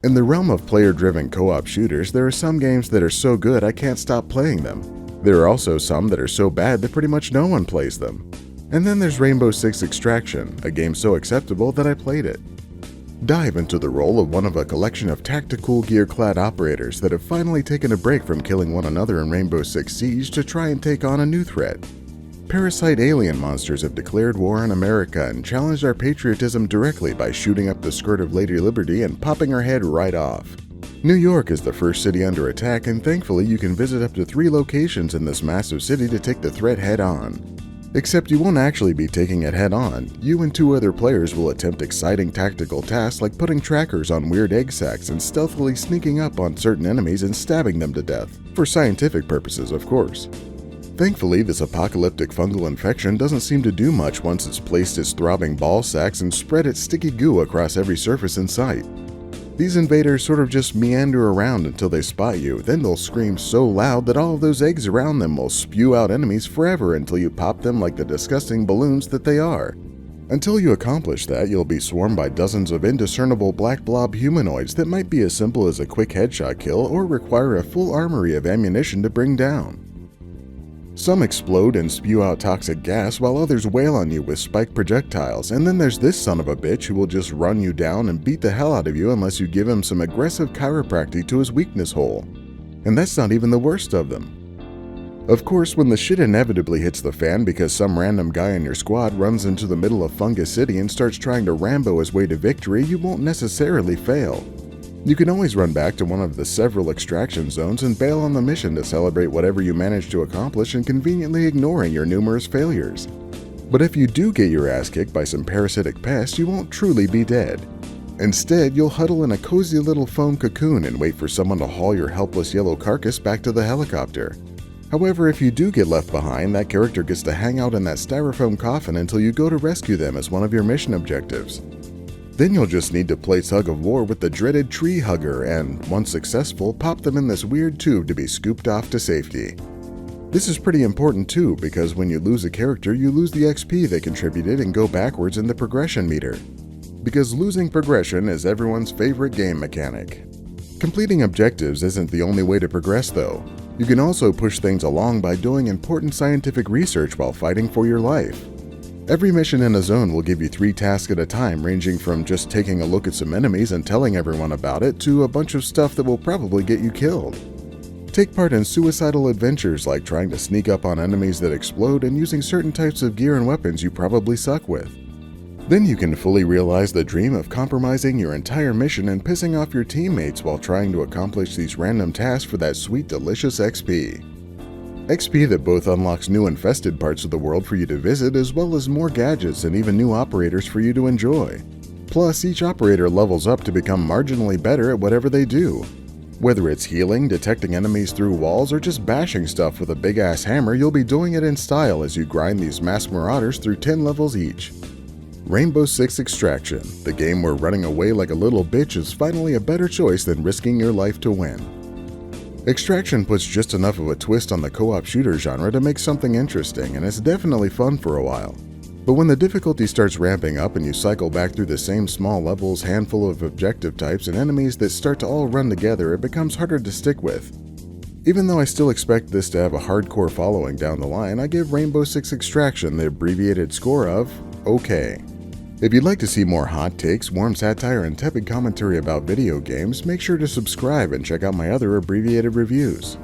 In the realm of player-driven co-op shooters, there are some games that are so good I can't stop playing them. There are also some that are so bad that pretty much no one plays them. And then there's Rainbow Six Extraction, a game so acceptable that I played it. Dive into the role of one of a collection of tactical gear-clad operators that have finally taken a break from killing one another in Rainbow Six Siege to try and take on a new threat. Parasite alien monsters have declared war on America and challenged our patriotism directly by shooting up the skirt of Lady Liberty and popping her head right off. New York is the first city under attack, and thankfully you can visit up to 3 locations in this massive city to take the threat head-on. Except you won't actually be taking it head-on. You and 2 other players will attempt exciting tactical tasks like putting trackers on weird egg sacs and stealthily sneaking up on certain enemies and stabbing them to death, for scientific purposes of course. Thankfully, this apocalyptic fungal infection doesn't seem to do much once it's placed its throbbing ball sacks and spread its sticky goo across every surface in sight. These invaders sort of just meander around until they spot you, then they'll scream so loud that all of those eggs around them will spew out enemies forever until you pop them like the disgusting balloons that they are. Until you accomplish that, you'll be swarmed by dozens of indiscernible black blob humanoids that might be as simple as a quick headshot kill or require a full armory of ammunition to bring down. Some explode and spew out toxic gas while others wail on you with spiked projectiles, and then there's this son of a bitch who will just run you down and beat the hell out of you unless you give him some aggressive chiropractic to his weakness hole. And that's not even the worst of them. Of course, when the shit inevitably hits the fan because some random guy in your squad runs into the middle of Fungus City and starts trying to Rambo his way to victory, you won't necessarily fail. You can always run back to one of the several extraction zones and bail on the mission to celebrate whatever you managed to accomplish and conveniently ignoring your numerous failures. But if you do get your ass kicked by some parasitic pest, you won't truly be dead. Instead, you'll huddle in a cozy little foam cocoon and wait for someone to haul your helpless yellow carcass back to the helicopter. However, if you do get left behind, that character gets to hang out in that styrofoam coffin until you go to rescue them as one of your mission objectives. Then you'll just need to play tug of war with the dreaded tree hugger and, once successful, pop them in this weird tube to be scooped off to safety. This is pretty important too, because when you lose a character, you lose the XP they contributed and go backwards in the progression meter. Because losing progression is everyone's favorite game mechanic. Completing objectives isn't the only way to progress though. You can also push things along by doing important scientific research while fighting for your life. Every mission in a zone will give you 3 tasks at a time, ranging from just taking a look at some enemies and telling everyone about it to a bunch of stuff that will probably get you killed. Take part in suicidal adventures like trying to sneak up on enemies that explode and using certain types of gear and weapons you probably suck with. Then you can fully realize the dream of compromising your entire mission and pissing off your teammates while trying to accomplish these random tasks for that sweet delicious XP. XP that both unlocks new infested parts of the world for you to visit, as well as more gadgets and even new operators for you to enjoy. Plus, each operator levels up to become marginally better at whatever they do. Whether it's healing, detecting enemies through walls, or just bashing stuff with a big-ass hammer, you'll be doing it in style as you grind these masked marauders through 10 levels each. Rainbow Six Extraction, the game where running away like a little bitch is finally a better choice than risking your life to win. Extraction puts just enough of a twist on the co-op shooter genre to make something interesting, and it's definitely fun for a while. But when the difficulty starts ramping up and you cycle back through the same small levels, handful of objective types, and enemies that start to all run together, it becomes harder to stick with. Even though I still expect this to have a hardcore following down the line, I give Rainbow Six Extraction the abbreviated score of OK. If you'd like to see more hot takes, warm satire, and tepid commentary about video games, make sure to subscribe and check out my other abbreviated reviews.